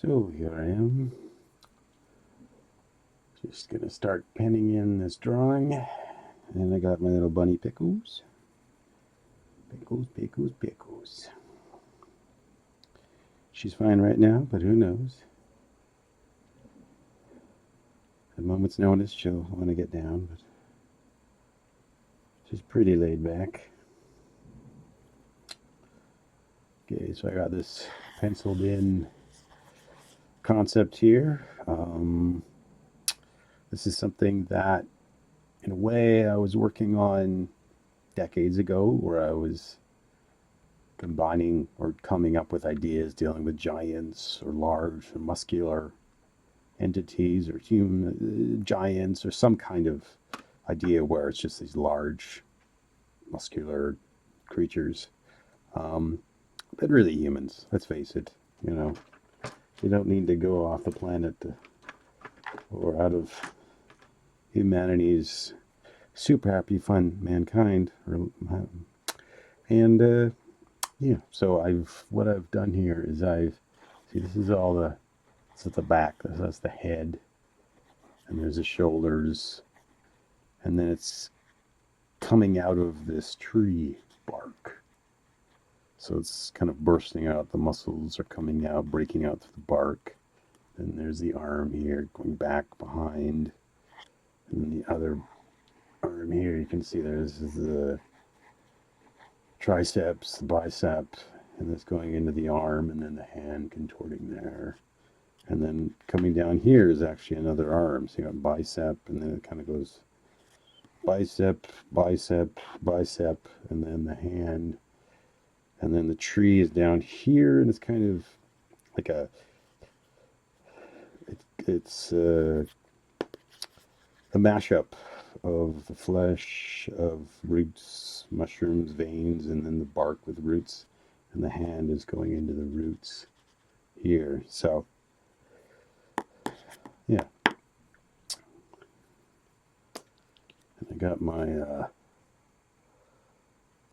So here I am, just gonna start penning in this drawing, and I got my little bunny Pickles. Pickles. She's fine right now, but who knows? At a moment's notice, she'll want to get down, but she's pretty laid back. Okay, so I got this penciled in concept here. This is something that, in a way, I was working on decades ago, where I was combining or coming up with ideas dealing with giants or large or muscular entities or human giants or some kind of idea where it's just these large muscular creatures. But really humans, let's face it, you don't need to go off the planet or out of humanity's super happy fun mankind and yeah, so what I've done here is this is this is the back, that's the head, and there's the shoulders, and then it's coming out of this tree bark. So it's kind of bursting out, the muscles are coming out, breaking out through the bark. Then there's the arm here going back behind, and then the other arm here, you can see there's the triceps, the bicep, and this going into the arm, and then the hand contorting there. And then coming down here is actually another arm. So you got bicep, and then it kind of goes bicep, bicep, bicep, and then the hand. And then the tree is down here, and it's kind of like it's a mashup of the flesh, of roots, mushrooms, veins, and then the bark with roots. And the hand is going into the roots here. So, yeah. And I got my,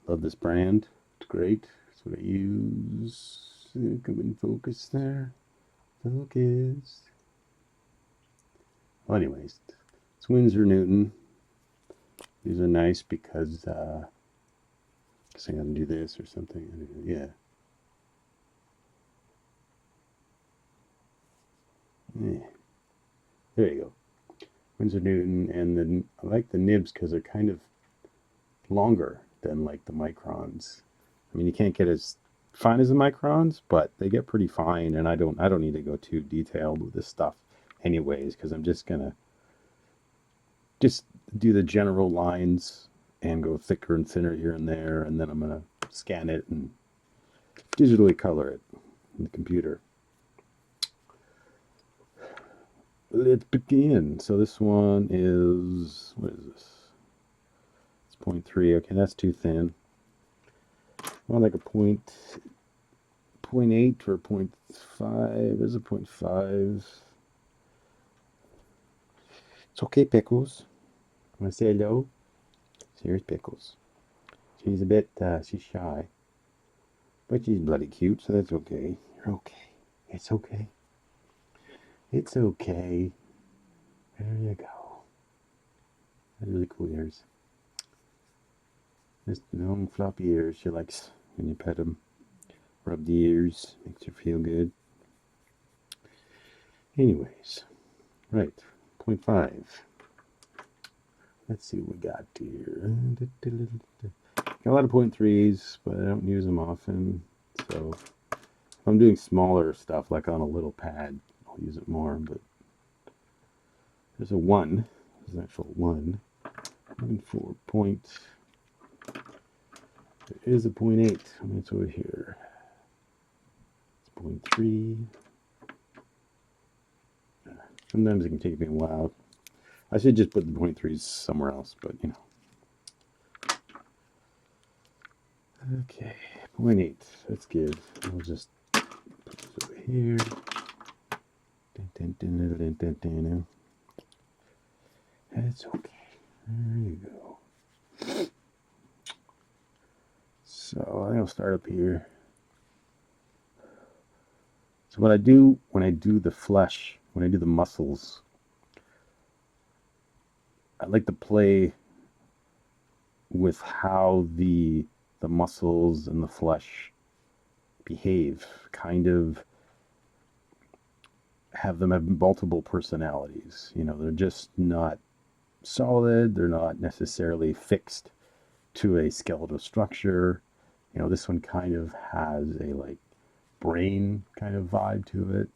love this brand. It's great. That's what I use. Come in focus there. Focus. Well, anyways, it's Winsor Newton. These are nice because I gotta do this or something. Yeah. Yeah. There you go. Winsor Newton, and then I like the nibs because they're kind of longer than like the microns. I mean, you can't get as fine as the microns, but they get pretty fine, and I don't need to go too detailed with this stuff anyways, because I'm just gonna do the general lines and go thicker and thinner here and there, and then I'm gonna scan it and digitally color it in the computer. Let's begin. So this one is, what is this? It's 0.3. Okay, that's too thin. Well, like a 0.8 or 0.5. There's a 0.5. It's okay, Pickles. Want to say hello? So here's Pickles. She's a bit, she's shy. But she's bloody cute, so that's okay. You're okay. It's okay. It's okay. There you go. That's really cool ears. Just long floppy ears. She likes when you pet them. Rub the ears. Makes her feel good. Anyways. Right. 0.5. Let's see what we got here. Got a lot of 0.3s, but I don't use them often. So if I'm doing smaller stuff, like on a little pad, I'll use it more. But there's a 1. There's an actual 1. And 4 point. There is a 0.8. I mean, it's over here. It's 0.3. Sometimes it can take me a while. I should just put the 0.3s somewhere else, but you know. Okay, 0.8. That's good. I'll just put this over here. That's okay. There you go. So I'll start up here. So what I do when I do the flesh, when I do the muscles, I like to play with how the muscles and the flesh behave, kind of have them have multiple personalities. You know, they're just not solid, they're not necessarily fixed to a skeletal structure. You know, this one kind of has a like brain kind of vibe to it.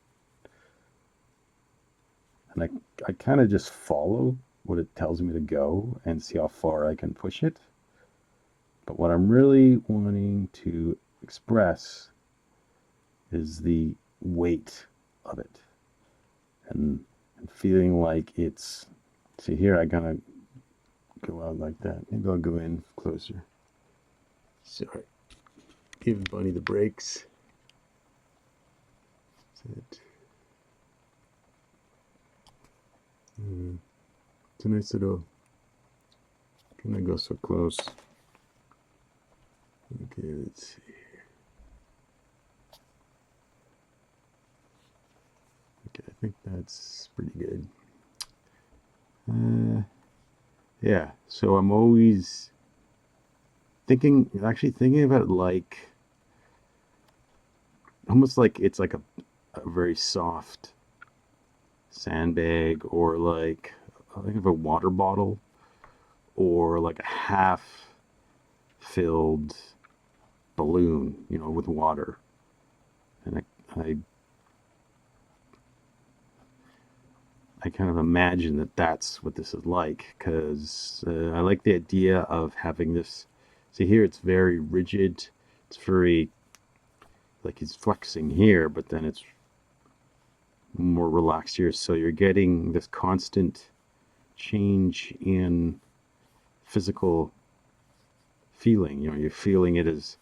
And I kind of just follow what it tells me to go and see how far I can push it. But what I'm really wanting to express is the weight of it and, and feeling like it's. See here, I gotta go out like that. Maybe I'll go in closer. Sorry. Give Bunny the brakes. That's it. It's a nice little. Can I go so close? Okay, let's see. Okay, I think that's pretty good. Yeah, so I'm always actually thinking about it like, almost like it's like a very soft sandbag, or like, I think of a water bottle, or like a half filled balloon, you know, with water. And I kind of imagine that that's what this is like, because I like the idea of having this. See here, it's very rigid. It's very, like he's flexing here, but then it's more relaxed here. So you're getting this constant change in physical feeling. You know, you're feeling it as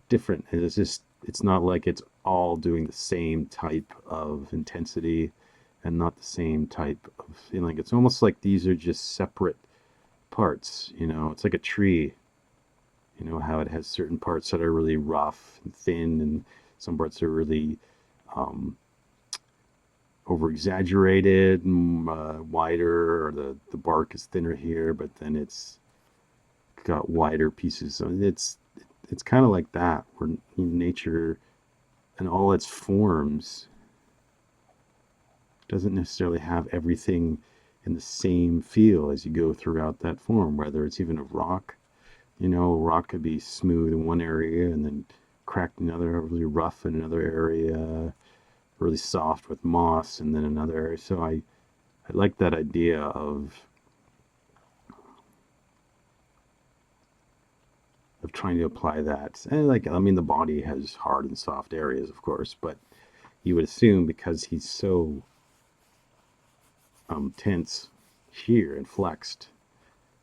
different. It's not like it's all doing the same type of intensity and not the same type of feeling. It's almost like these are just separate parts. You know, it's like a tree. You know, how it has certain parts that are really rough and thin, and some parts are really over exaggerated and wider, or the bark is thinner here, but then it's got wider pieces. So it's kind of like that, where nature and all its forms doesn't necessarily have everything in the same feel as you go throughout that form, whether it's even a rock. You know, a rock could be smooth in one area and then cracked in another, really rough in another area, really soft with moss, and then another area. So I like that idea of trying to apply that. And like, I mean, the body has hard and soft areas, of course, but you would assume because he's so tense here and flexed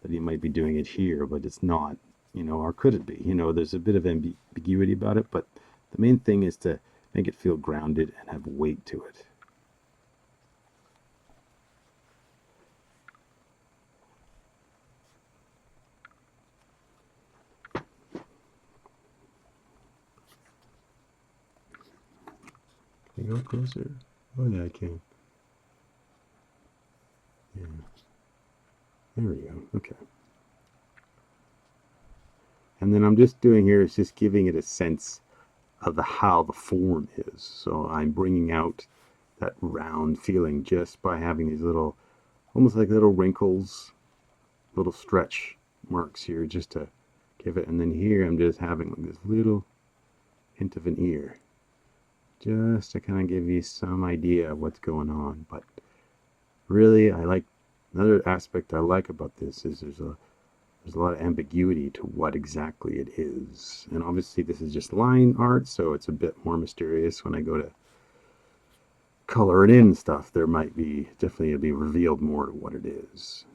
that he might be doing it here, but it's not, you know, or could it be? You know, there's a bit of ambiguity about it, but the main thing is to make it feel grounded and have weight to it. Can you go closer? Oh, yeah, I can. Yeah. There we go. Okay. And then I'm just doing here is just giving it a sense of how the form is. So I'm bringing out that round feeling just by having these little, almost like little wrinkles, little stretch marks here, just to give it. And then here I'm just having like this little hint of an ear, just to kind of give you some idea of what's going on. But really, I like, another aspect I like about this is there's a lot of ambiguity to what exactly it is. And obviously this is just line art, so it's a bit more mysterious. When I go to color it in and stuff, there might be, definitely it'll be revealed more to what it is.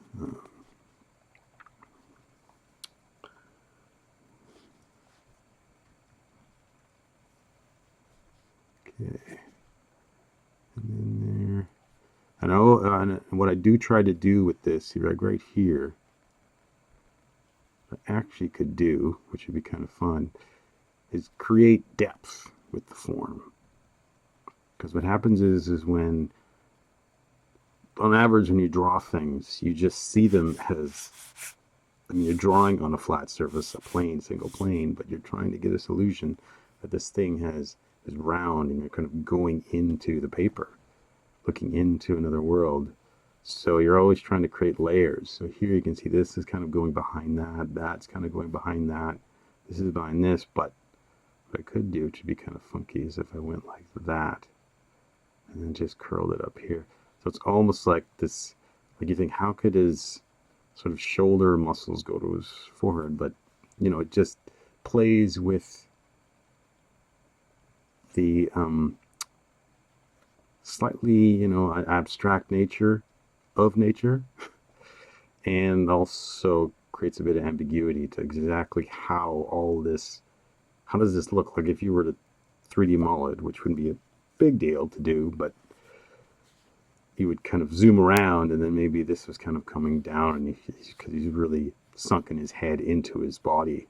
Okay. And then there. I know, and what I do try to do with this, right here, I actually could do, which would be kind of fun, is create depth with the form. Because what happens is when, on average, when you draw things, you just see them as, I mean, you're drawing on a flat surface, a plane, single plane, but you're trying to get this illusion that this thing is round, and you're kind of going into the paper, looking into another world. So you're always trying to create layers. So here you can see this is kind of going behind that, that's kind of going behind that, this is behind this, but what I could do, which would be kind of funky, is if I went like that, and then just curled it up here. So it's almost like this, like you think, how could his sort of shoulder muscles go to his forehead? But, you know, it just plays with the slightly, you know, abstract nature of nature, and also creates a bit of ambiguity to exactly how all this, how does this look like if you were to 3D model it, which wouldn't be a big deal to do, but you would kind of zoom around, and then maybe this was kind of coming down, and because he's really sunken his head into his body.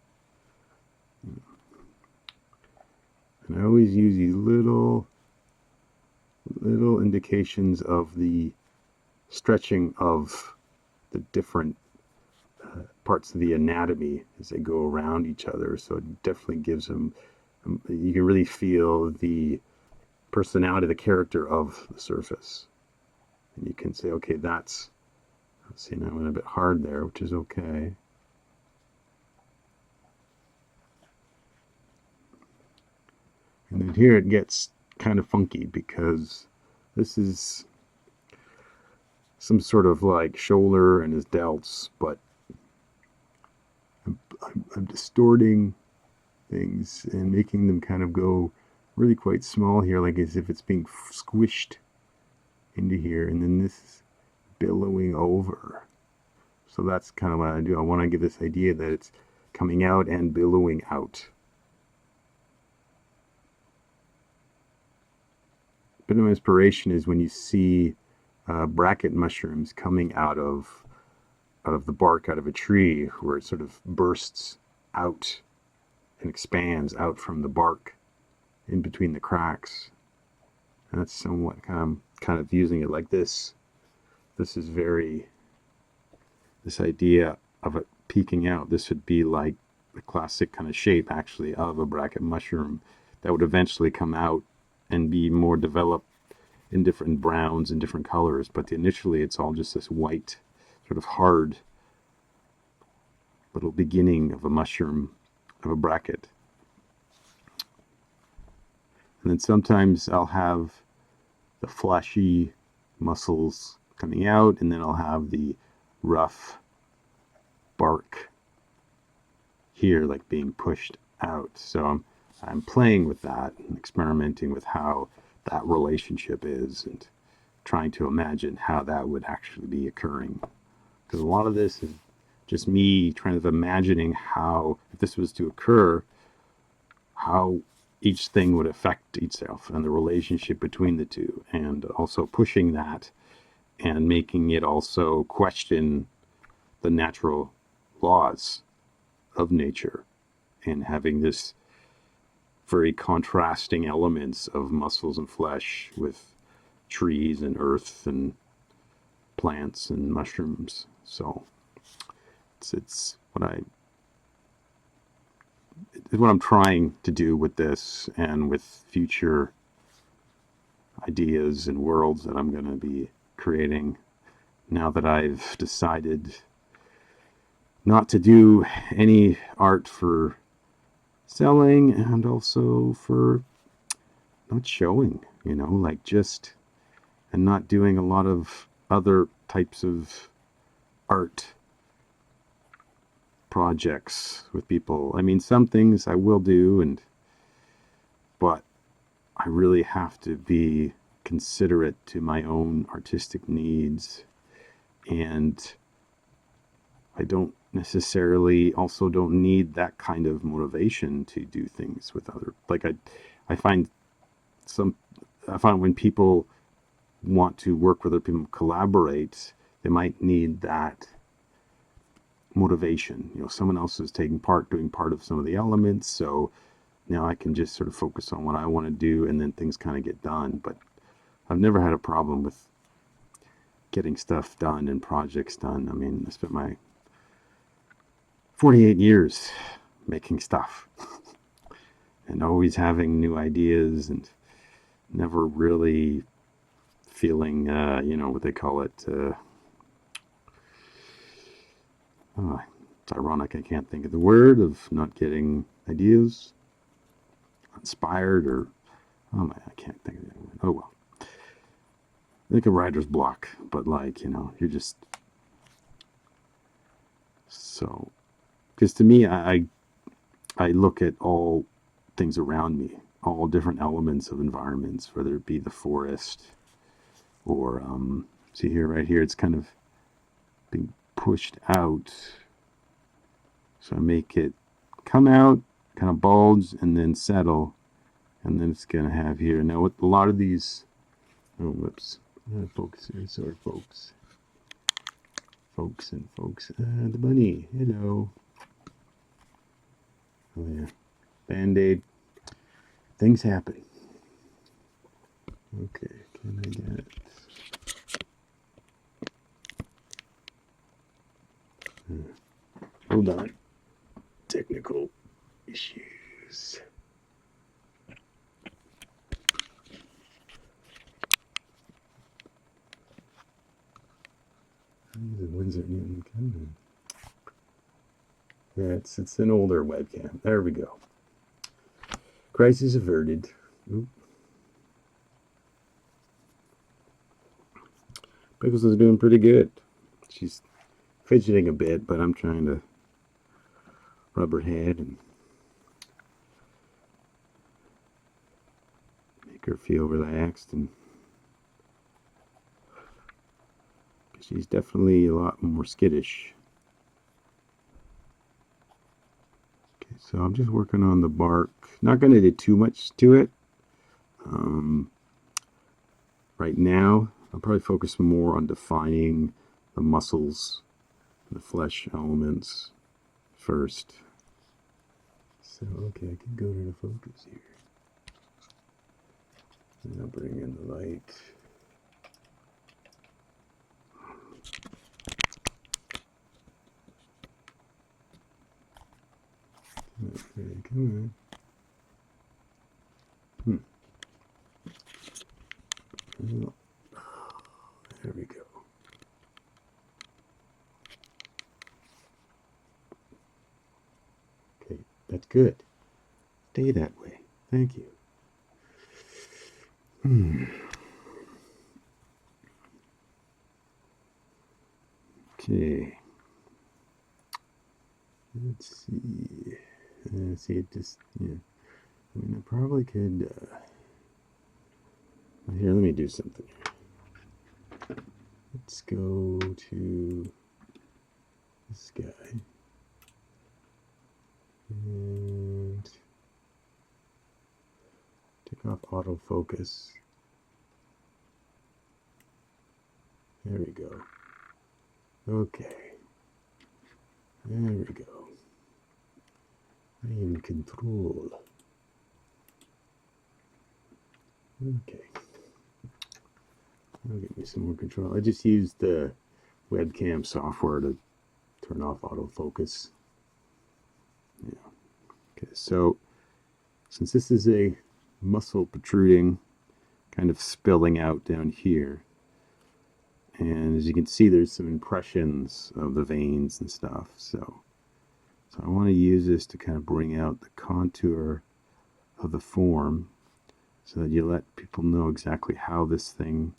And I always use these little indications of the stretching of the different parts of the anatomy as they go around each other. So it definitely gives them, you can really feel the personality, the character of the surface. And you can say, okay, that's, let's see, now I went a bit hard there, which is okay. And then here it gets kind of funky, because this is some sort of like shoulder and his delts, but I'm distorting things and making them kind of go really quite small here, like as if it's being squished into here, and then this is billowing over. So that's kind of what I do. I want to give this idea that it's coming out and billowing out. A bit of inspiration is when you see bracket mushrooms coming out of the bark out of a tree, where it sort of bursts out and expands out from the bark in between the cracks. And that's somewhat kind of using it like this. This is very, this idea of it peeking out. This would be like the classic kind of shape, actually, of a bracket mushroom that would eventually come out and be more developed in different browns and different colors. But initially, it's all just this white, sort of hard little beginning of a mushroom, of a bracket. And then sometimes I'll have the fleshy muscles coming out, and then I'll have the rough bark here, like being pushed out. So I'm playing with that and experimenting with how that relationship is, and trying to imagine how that would actually be occurring. Because a lot of this is just me trying to imagining how, if this was to occur, how each thing would affect itself and the relationship between the two, and also pushing that and making it also question the natural laws of nature, and having this very contrasting elements of muscles and flesh with trees and earth and plants and mushrooms. So it's what I'm trying to do with this, and with future ideas and worlds that I'm going to be creating, now that I've decided not to do any art for selling, and also for not showing, you know, like just, and not doing a lot of other types of art projects with people. I mean, some things I will do, but I really have to be considerate to my own artistic needs, and I don't necessarily also don't need that kind of motivation to do things with other, like I find when people want to work with other people, collaborate, they might need that motivation. You know, someone else is taking part, doing part of some of the elements, so now I can just sort of focus on what I want to do, and then things kind of get done. But I've never had a problem with getting stuff done and projects done. I mean, I spent my 48 years making stuff and always having new ideas and never really feeling, what they call it. It's ironic I can't think of the word, of not getting ideas, inspired, or I can't think of the word. Oh well, like a writer's block, but you're just so. Because to me, I look at all things around me, all different elements of environments, whether it be the forest or see here, right here, it's kind of being pushed out. So I make it come out, kind of bulge, and then settle, and then it's gonna have here. Now with a lot of these, whoops, focus here, sorry, folks. Folks. The bunny, hello. Oh yeah, Band-Aid. Things happen. Okay, can I get it? Hold on. Technical issues. The Windsor Newton Canon. Yeah, it's an older webcam. There we go. Crisis averted. Oop. Pickles is doing pretty good. She's fidgeting a bit, but I'm trying to rub her head and make her feel relaxed, and she's definitely a lot more skittish. Okay, so I'm just working on the bark. Not going to do too much to it. Right now, I'll probably focus more on defining the muscles, the flesh elements first. So, okay, I can go to the focus here. And I'll bring in the light. Okay, come on. There we go. Okay, that's good. Stay that way. Thank you. Okay. Let's see. See, it just, yeah. I mean, I probably could, here, let me do something. Let's go to this guy. And take off autofocus. There we go. Okay. There we go. I am in control. Okay. That'll give me some more control. I just used the webcam software to turn off autofocus. Yeah. Okay, so since this is a muscle protruding, kind of spilling out down here, and as you can see, there's some impressions of the veins and stuff. So I want to use this to kind of bring out the contour of the form, so that you let people know exactly how this thing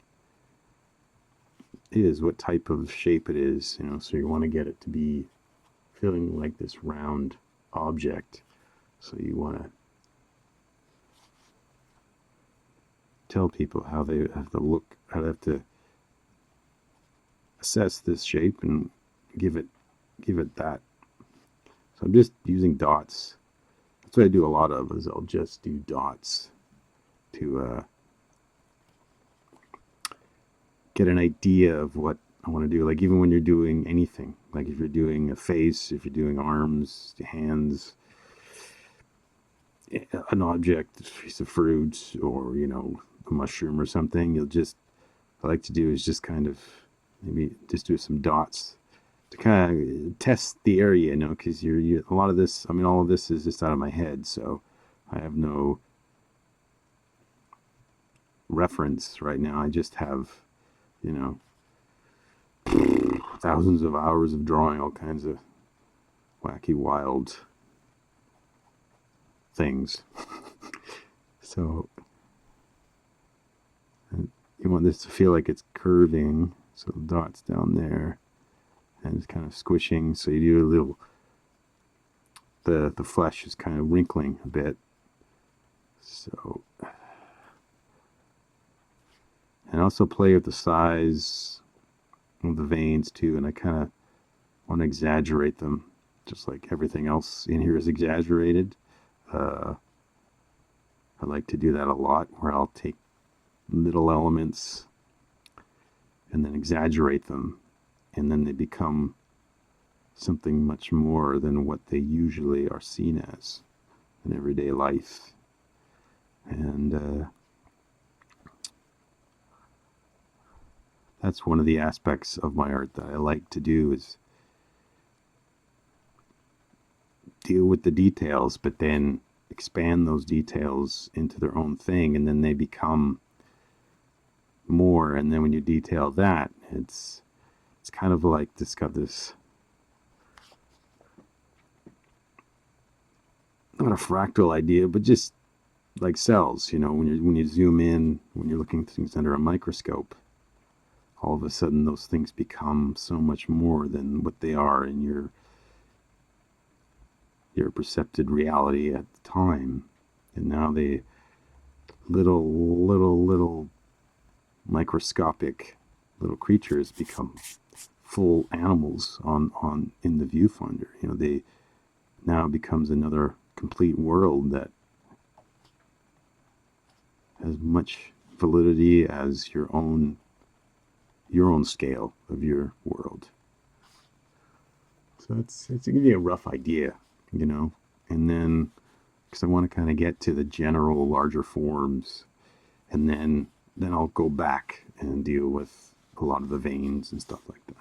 is, what type of shape it is, so you want to get it to be feeling like this round object. So you want to tell people how they have to look, how they have to assess this shape and give it that. So I'm just using dots. That's what I do a lot of, is I'll just do dots to get an idea of what I want to do. Like even when you're doing anything, like if you're doing a face, if you're doing arms, hands, an object, a piece of fruit, or a mushroom or something, I like to do is just kind of maybe just do some dots to kind of test the area, because a lot of this, I mean, all of this is just out of my head, so I have no reference right now. I just have, you know, thousands of hours of drawing all kinds of wacky, wild things. So you want this to feel like it's curving, so the dot's down there, and it's kind of squishing. So you do a little. The flesh is kind of wrinkling a bit. So, and also play with the size of the veins too, and I kind of want to exaggerate them, just like everything else in here is exaggerated. I like to do that a lot, where I'll take little elements and then exaggerate them, and then they become something much more than what they usually are seen as in everyday life. And that's one of the aspects of my art that I like to do, is deal with the details, but then expand those details into their own thing, and then they become more. And then when you detail that, it's kind of like this, got this, not a fractal idea, but just like cells, when you zoom in, when you're looking at things under a microscope, all of a sudden those things become so much more than what they are in your percepted reality at the time. And now they little microscopic little creatures become full animals on in the viewfinder. They now becomes another complete world that has much validity as your own scale of your world. So it's to give you a rough idea, and then, because I want to kind of get to the general larger forms, and then I'll go back and deal with a lot of the veins and stuff like that.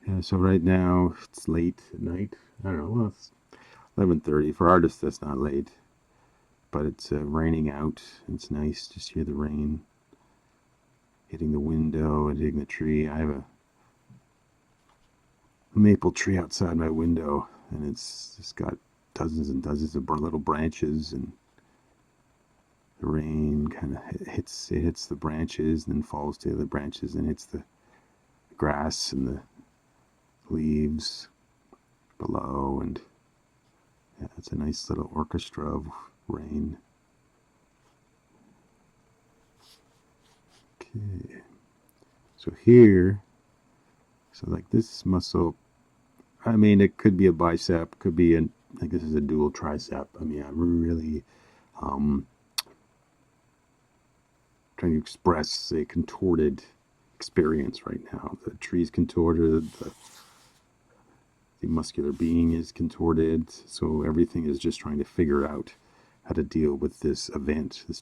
Yeah, so right now it's late at night. I don't know. Well, it's 11:30. For artists, that's not late, but it's raining out. It's nice. Just hear the rain hitting the window and hitting the tree. I have a maple tree outside my window, and it's just got dozens and dozens of little branches, and the rain kind of hits the branches, and then falls to the branches and hits the grass and the leaves below. And yeah, it's a nice little orchestra of rain. Okay, so here, so like this muscle, I mean, it could be a bicep, could be like this is a dual tricep. I mean, I'm really trying to express a contorted experience right now. The tree's contorted, the muscular being is contorted, so everything is just trying to figure out how to deal with this event, this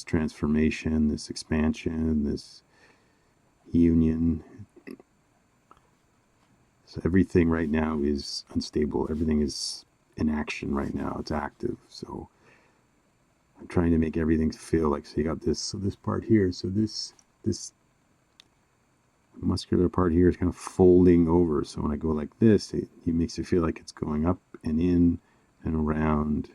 transformation, this expansion, this union. So everything right now is unstable. Everything is in action right now. It's active. So I'm trying to make everything feel like, so you got this, so this part here, so this muscular part here is kind of folding over. So when I go like this, it makes it feel like it's going up and in and around.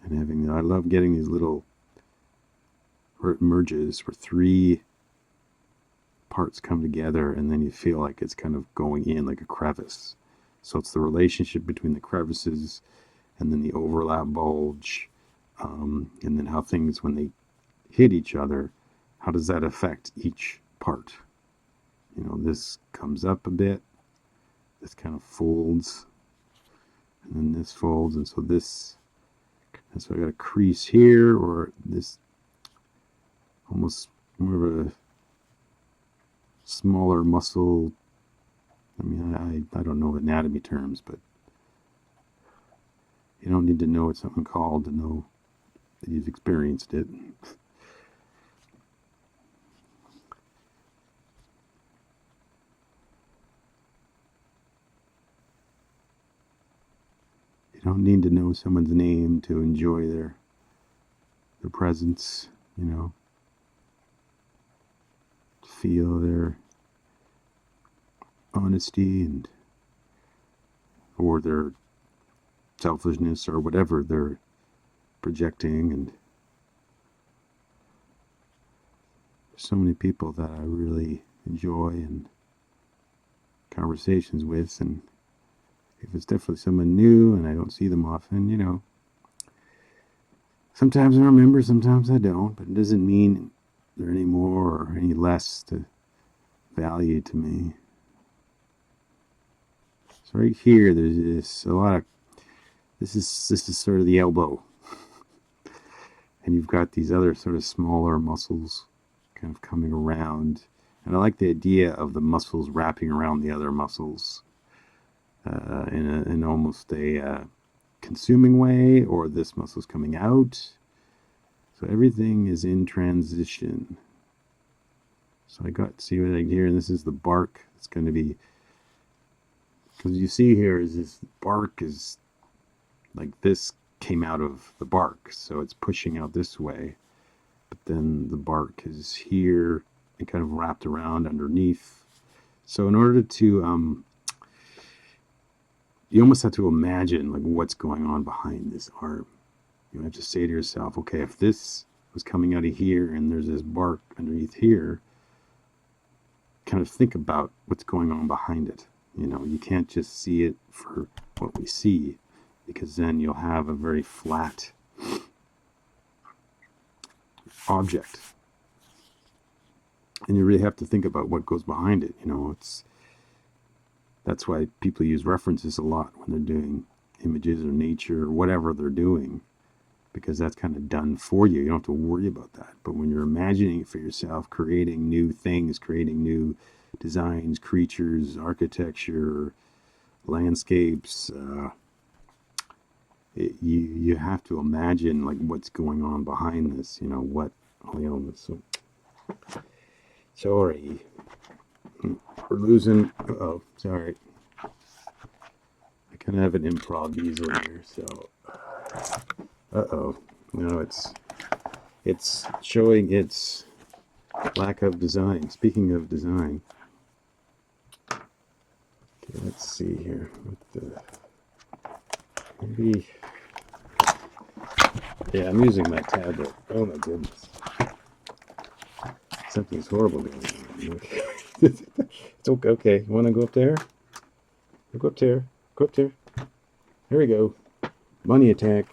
And I love getting these little, where it merges, where three parts come together, and then you feel like it's kind of going in like a crevice. So it's the relationship between the crevices and then the overlap bulge, and then how things, when they hit each other, how does that affect each part? You know, this comes up a bit, this kind of folds, and then this folds, and so this, and so I got a crease here, or this almost more of a smaller muscle. I mean, I don't know anatomy terms, but you don't need to know what something called to know that you've experienced it. You don't need to know someone's name to enjoy their presence, you know, feel their honesty and or their selfishness or whatever they're projecting. And so many people that I really enjoy and conversations with, and if it's definitely someone new and I don't see them often, you know, sometimes I remember, sometimes I don't, but it doesn't mean they're any more or any less to value to me. So right here, there's this a lot of this is sort of the elbow, and you've got these other sort of smaller muscles kind of coming around, and I like the idea of the muscles wrapping around the other muscles in almost a consuming way, or this muscle's coming out. So everything is in transition. So I got, see what I here, and this is the bark. It's going to be, because you see here is this bark is like this came out of the bark, so it's pushing out this way, but then the bark is here and kind of wrapped around underneath. So in order to you almost have to imagine like what's going on behind this arm. You have to say to yourself, okay, if this was coming out of here and there's this bark underneath here, kind of think about what's going on behind it. You know, you can't just see it for what we see, because then you'll have a very flat object. And you really have to think about what goes behind it. You know, that's why people use references a lot when they're doing images or nature or whatever they're doing, because that's kind of done for you. You don't have to worry about that. But when you're imagining it for yourself, creating new things, creating new designs, creatures, architecture, landscapes, you have to imagine like what's going on behind this. You know what? Sorry, we're losing. Uh-oh, sorry. I kind of have an improv easel here, so. Uh-oh. No, it's showing its lack of design. Speaking of design. Okay, let's see here. Maybe. Yeah, I'm using my tablet. Oh my goodness. Something's horrible going on. It's okay. Okay, you want to go up there? Go up there. Go up there. Here we go. Bunny attack.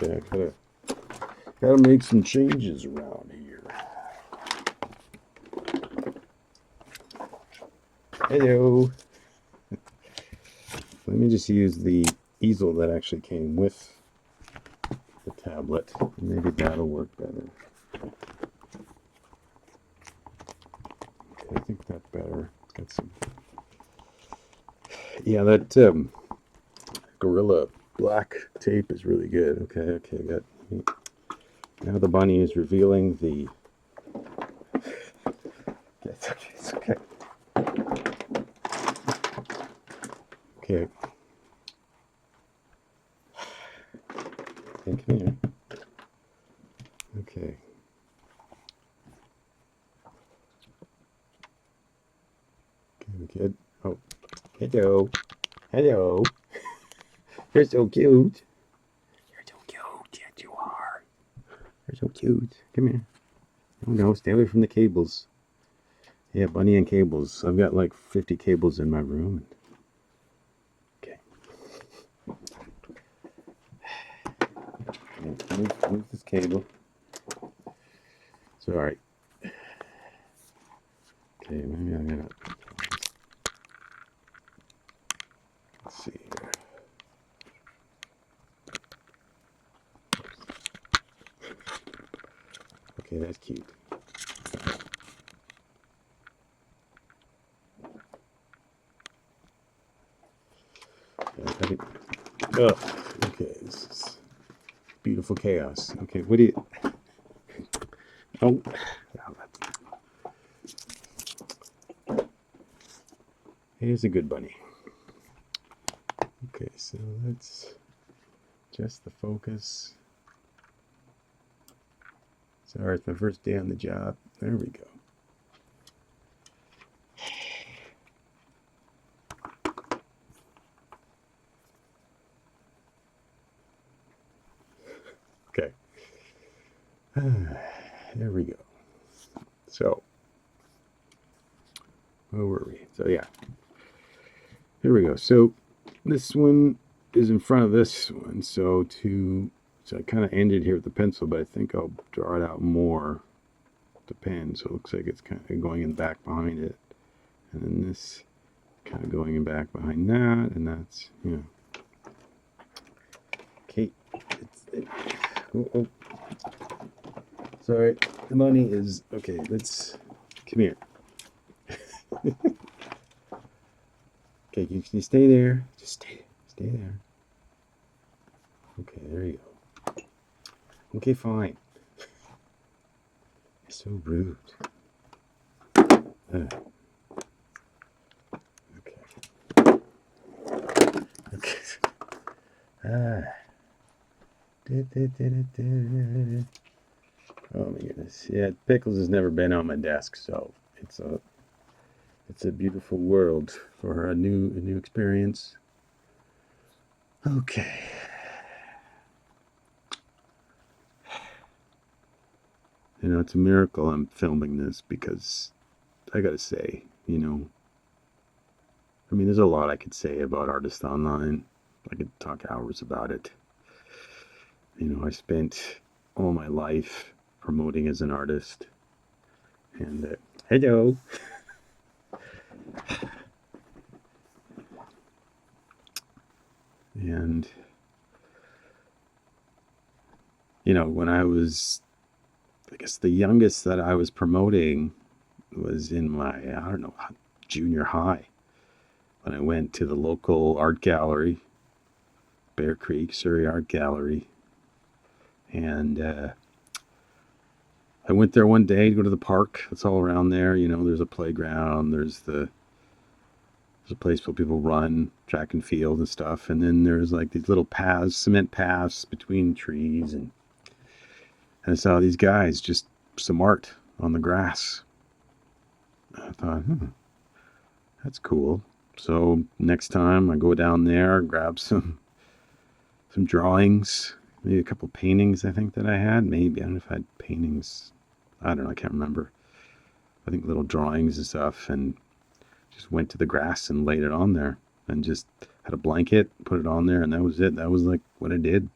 Okay, I gotta make some changes around here. Hello. Let me just use the easel that actually came with the tablet. Maybe that'll work better. Okay, I think that's better. Got some. Yeah, that Gorilla Black tape is really good. Okay, got. Now the bunny is revealing the. It's okay. Okay. Okay, come here. Okay. Okay, good. Oh, hello. Hello. You're so cute. You're so cute. Yes, you are. You're so cute. Come here. Oh no, stay away from the cables. Yeah, bunny and cables. I've got like 50 cables in my room. Okay. Move this cable. Sorry. Okay, maybe I'm gonna. Let's see here. Okay, that's cute. Oh, okay, this is beautiful chaos. Okay, what do you? Oh, here's a good bunny. Okay, so let's adjust the focus. Sorry, it's my first day on the job. There we go. Okay. There we go. So, where were we? So, yeah. Here we go. So, this one is in front of this one. So I kind of ended here with the pencil, but I think I'll draw it out more with the pen. So it looks like it's kind of going in back behind it. And then this kind of going in back behind that. And that's, Okay. Oh. Sorry. The money is, okay, let's, come here. Okay, can you stay there? Just stay there. Okay, there you go. Okay, fine. You're so rude. Okay. Okay. Oh my goodness. Yeah, pickles has never been on my desk, so it's a beautiful world for a new experience. Okay. It's a miracle I'm filming this because I gotta say, there's a lot I could say about Artist Online. I could talk hours about it. I spent all my life promoting as an artist. And hello. And when I guess the youngest that I was promoting was in my, I don't know, junior high, when I went to the local art gallery, Bear Creek Surrey Art Gallery. And I went there one day to go to the park. It's all around there. There's a playground. There's a place where people run, track and field and stuff. And then there's like these little paths, cement paths between trees. And I saw these guys, just some art on the grass. I thought, that's cool. So next time I go down there, grab some drawings, maybe a couple paintings I think that I had. Maybe, I don't know if I had paintings. I don't know, I can't remember. I think little drawings and stuff, and just went to the grass and laid it on there and just had a blanket, put it on there, and that was it. That was like what I did.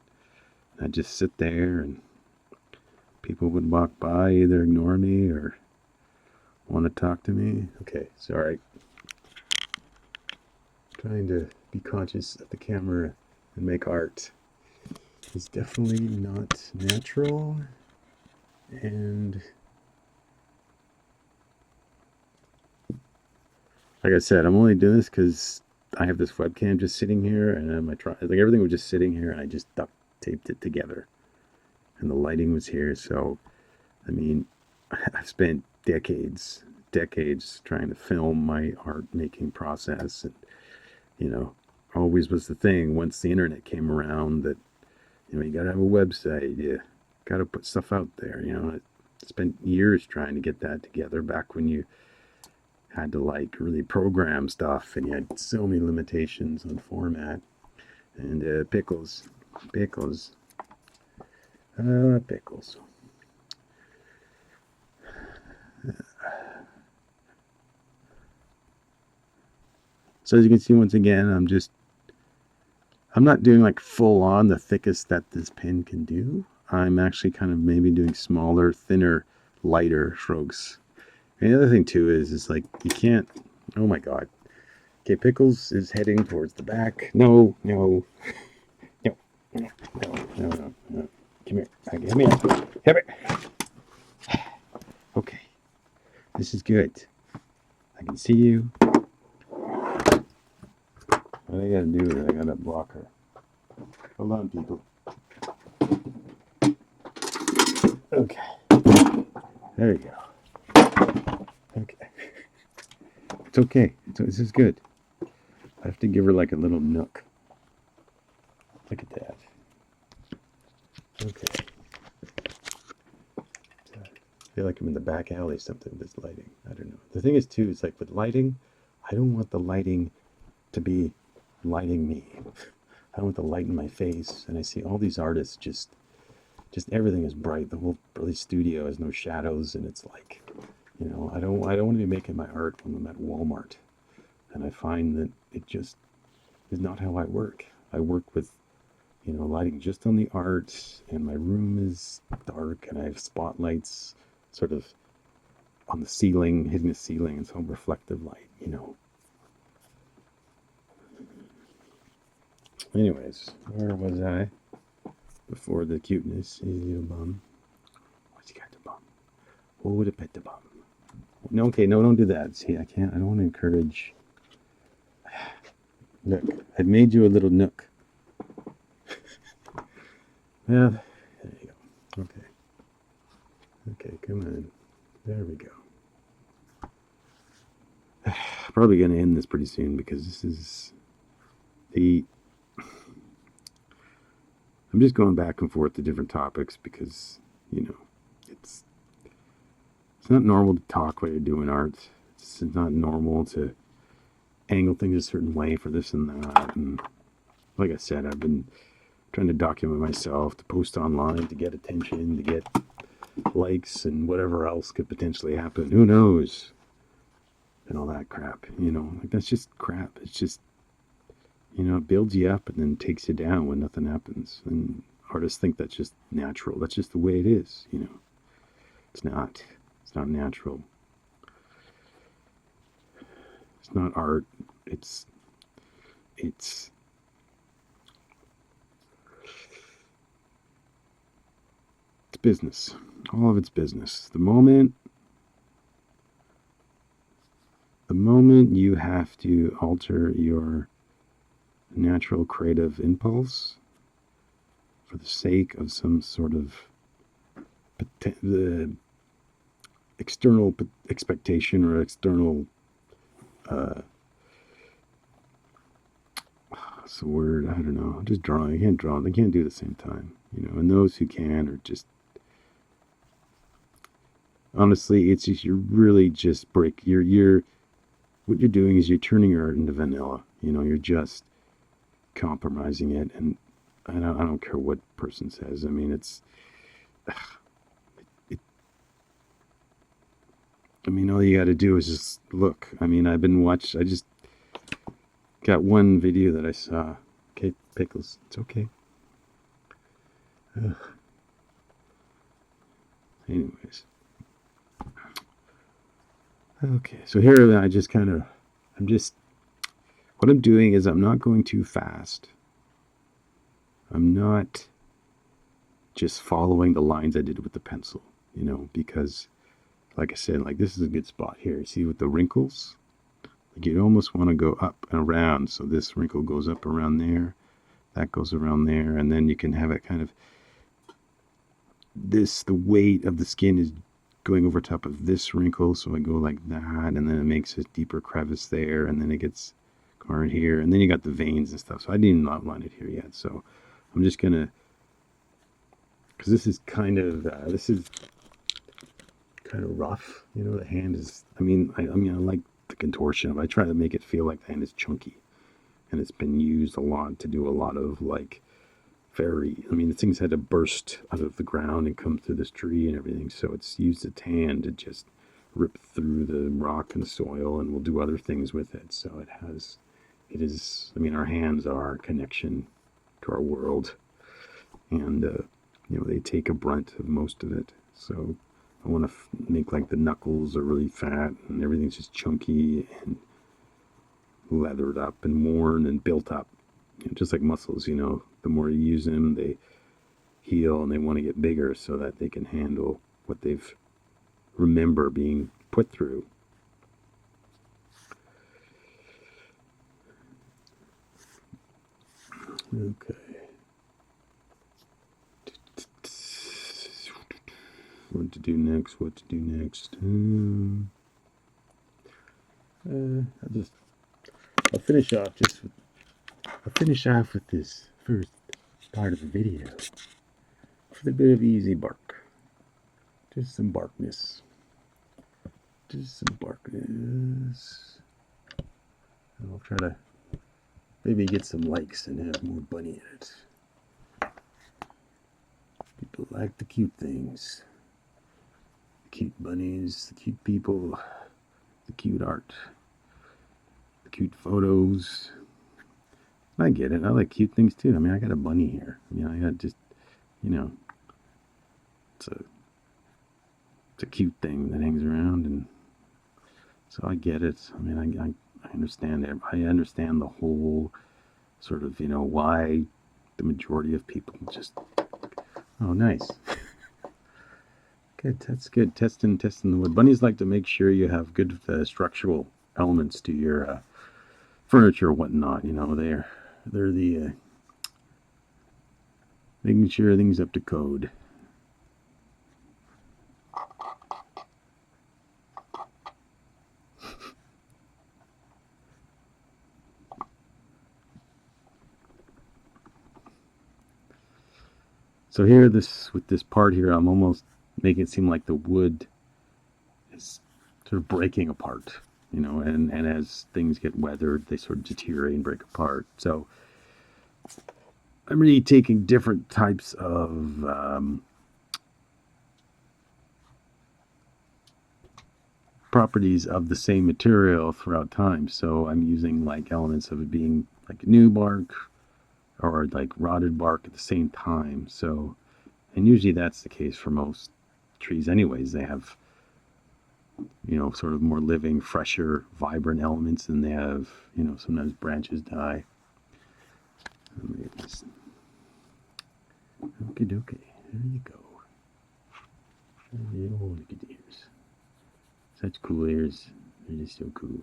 I'd just sit there and people would walk by, either ignore me or want to talk to me. Okay, sorry. Trying to be conscious of the camera and make art is definitely not natural. And like I said, I'm only doing this because I have this webcam just sitting here, and everything was just sitting here, and I just duct taped it together, and the lighting was here. So, I've spent decades trying to film my art making process, and always was the thing. Once the internet came around, that you gotta have a website, you gotta put stuff out there. I spent years trying to get that together back when you had to really program stuff, and you had so many limitations on format. And pickles. So as you can see, once again, I'm just I'm not doing like full on the thickest that this pen can do. I'm actually kind of maybe doing smaller, thinner, lighter strokes. And the other thing too is like you can't. Oh my God. Okay, Pickles is heading towards the back. No, no, no, no, no, no, no, no. Come here. Come here. Come here. Okay, this is good. I can see you. What I gotta do is I gotta block her. Hold on, people. Okay. There you go. Okay. It's okay. This is good. I have to give her like a little nook. Look at that. Okay. I feel like I'm in the back alley or something with this lighting. I don't know. The thing is too, it's like with lighting, I don't want the lighting to be lighting me. I don't want the light in my face. And I see all these artists just everything is bright. The whole studio has no shadows, and it's like, I don't want to be making my art when I'm at Walmart. And I find that it just is not how I work. I work with, lighting just on the art, and my room is dark, and I have spotlights sort of on the ceiling, hitting the ceiling, and some reflective light, Anyways, where was I before the cuteness? Is he a bum? What's he got the bum? Who would have pet the bum? No, okay, no, don't do that. See, I don't want to encourage. Look, I've made you a little nook. Yeah, there you go. Okay. Okay, come on. There we go. Probably going to end this pretty soon because this is I'm just going back and forth to different topics because, it's not normal to talk while you're doing art. It's not normal to angle things a certain way for this and that. And like I said, I've been trying to document myself, to post online, to get attention, to get likes, and whatever else could potentially happen. Who knows? And all that crap, like that's just crap. It's just, it builds you up and then takes you down when nothing happens. And artists think that's just natural. That's just the way it is, It's not. It's not natural. It's not art. It's business. All of it's business. The moment you have to alter your natural creative impulse for the sake of some sort of the external expectation or external what's the word? I don't know. Just drawing. I can't draw. They can't do it at the same time. And those who can are just honestly, it's just you're really just you're what you're doing is you're turning your art into vanilla. You're just compromising it, and I don't care what person says. I mean, all you got to do is just look. I mean, I just got one video that I saw. Okay, Pickles, it's okay. Ugh. Anyways. Okay, so here what I'm doing is I'm not going too fast. I'm not just following the lines I did with the pencil, because like I said, like this is a good spot here. See with the wrinkles? Like you almost want to go up and around. So this wrinkle goes up around there, that goes around there, and then you can have it kind of the weight of the skin is going over top of this wrinkle, so I go like that, and then it makes a deeper crevice there, and then it gets right here, and then you got the veins and stuff. So I didn't outline it here yet, so I'm just gonna, because this is kind of rough, the hand is. I like the contortion of it. I try to make it feel like the hand is chunky, and it's been used a lot to do a lot of like the things had to burst out of the ground and come through this tree and everything. So it's used its hand to just rip through the rock and soil, and we'll do other things with it. So it is, our hands are our connection to our world. And, they take a brunt of most of it. So I want to make like the knuckles are really fat and everything's just chunky and leathered up and worn and built up. Just like muscles, the more you use them, they heal and they want to get bigger so that they can handle what they've remember being put through. Okay. What to do next? I'll finish off with this first part of the video with a bit of easy bark. Just some barkness. I'll try to maybe get some likes and have more bunny in it. People like the cute things. The cute bunnies, the cute people, the cute art, the cute photos. I get it. I like cute things too. I mean, I got a bunny here. I got just, it's a cute thing that hangs around, and so I get it. I mean, I understand it. I understand the whole sort of, why the majority of people just, oh, nice. Good, that's good. Testing the wood. Bunnies like to make sure you have good structural elements to your furniture or whatnot. They're the making sure everything's up to code. So here, with this part here, I'm almost making it seem like the wood is sort of breaking apart, and as things get weathered, they sort of deteriorate and break apart. So I'm really taking different types of properties of the same material throughout time. So I'm using like elements of it being like new bark or like rotted bark at the same time. So, and usually that's the case for most trees anyways. They have, sort of more living, fresher, vibrant elements than they have, sometimes branches die. Okay, there you go. Oh, look at the ears. Such cool ears. They're just so cool.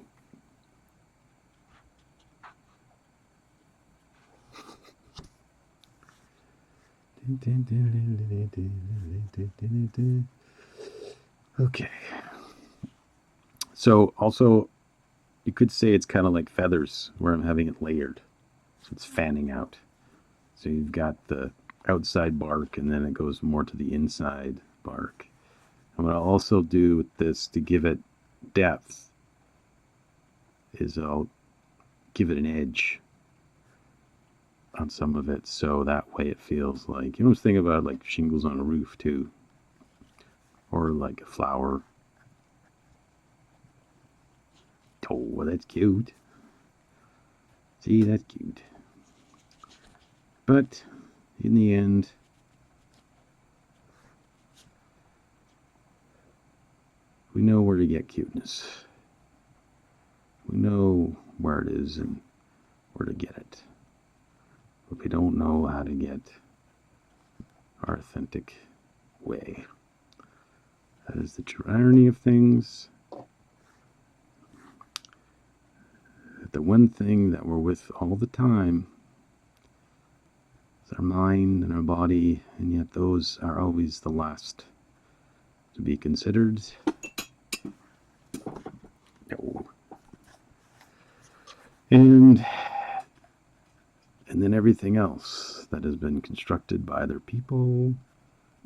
Okay. So also, you could say it's kind of like feathers, where I'm having it layered. So it's fanning out. So you've got the outside bark, and then it goes more to the inside bark. And what I'll also do with this to give it depth is I'll give it an edge on some of it, so that way it feels like, just think about like shingles on a roof too, or like a flower. Oh, that's cute. See, that's cute. But in the end, we know where to get cuteness. We know where it is and where to get it. But we don't know how to get our authentic way. That is the true irony of things. The one thing that we're with all the time is our mind and our body, and yet those are always the last to be considered. No. And then everything else that has been constructed by other people,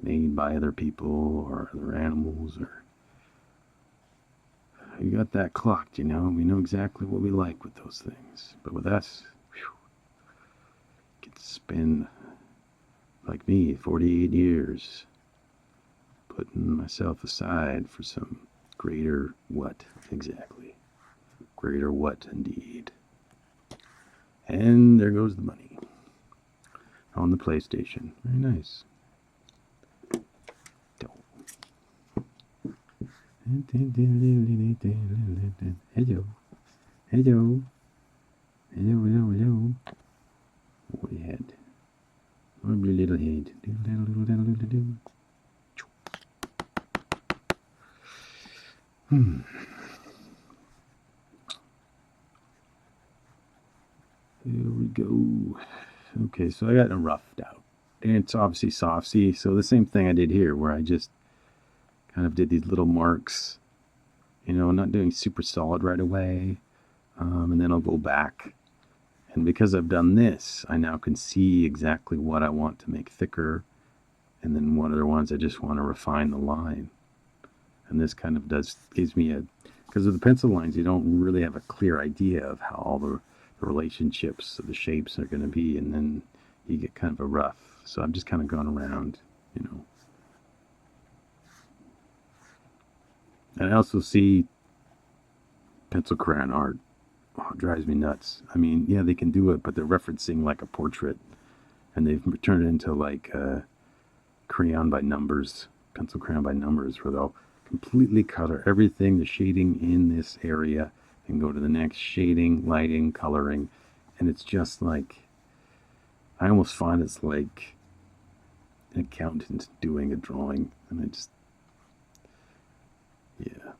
made by other people or other animals, or we got that clocked, we know exactly what we like with those things. But with us, get to spend, like me, 48 years putting myself aside for some greater what exactly? Greater what indeed? And there goes the money. on the PlayStation. Very nice. Hello. Hello. Hello, hello, hello. What head? Lovely little head. Here we go. Okay, so I got it roughed out. And it's obviously soft. See, so the same thing I did here, where I just kind of did these little marks, you know, not doing super solid right away. And then I'll go back. And because I've done this, I now can see exactly what I want to make thicker. And then what other ones I just want to refine the line. And this kind of gives me because of the pencil lines, you don't really have a clear idea of how all the relationships of the shapes are going to be. And then you get kind of a rough. So I'm just kind of going around, you know. And I also see pencil crayon art. Oh, it drives me nuts. I mean, yeah, they can do it, but they're referencing like a portrait. And they've turned it into like crayon by numbers, pencil crayon by numbers, where they'll completely color everything, the shading in this area, and go to the next shading, lighting, coloring. And it's just like, I almost find it's like an accountant doing a drawing. And it just, yeah.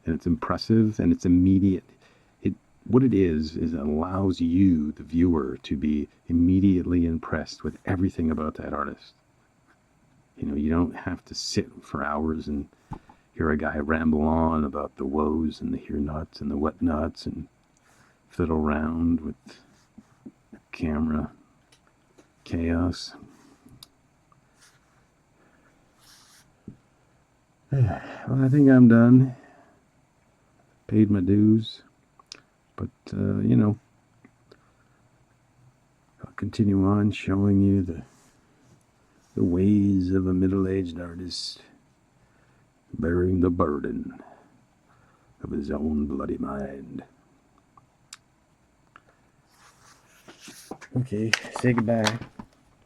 And it's impressive and it's immediate. What it is it allows you, the viewer, to be immediately impressed with everything about that artist. You know, you don't have to sit for hours and hear a guy ramble on about the woes and the here nuts and the what nuts and fiddle around with camera chaos. Well, I think I'm done. Paid my dues. But, you know, I'll continue on showing you the ways of a middle-aged artist bearing the burden of his own bloody mind. Okay, say goodbye.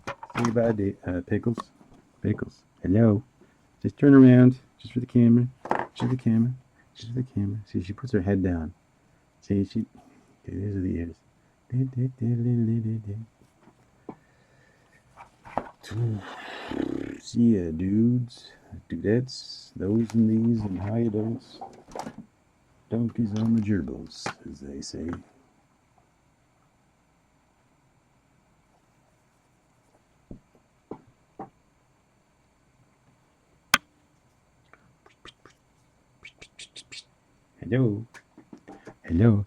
Say goodbye, Pickles. Pickles. Hello. Just turn around. Just for the camera. Just for the camera. Just for the camera. See, she puts her head down. See, she... Okay, these are the ears. See ya, dudes, dudettes, those and these, and how you don'ts. Donkeys on the gerbils, as they say. Hello. Hello.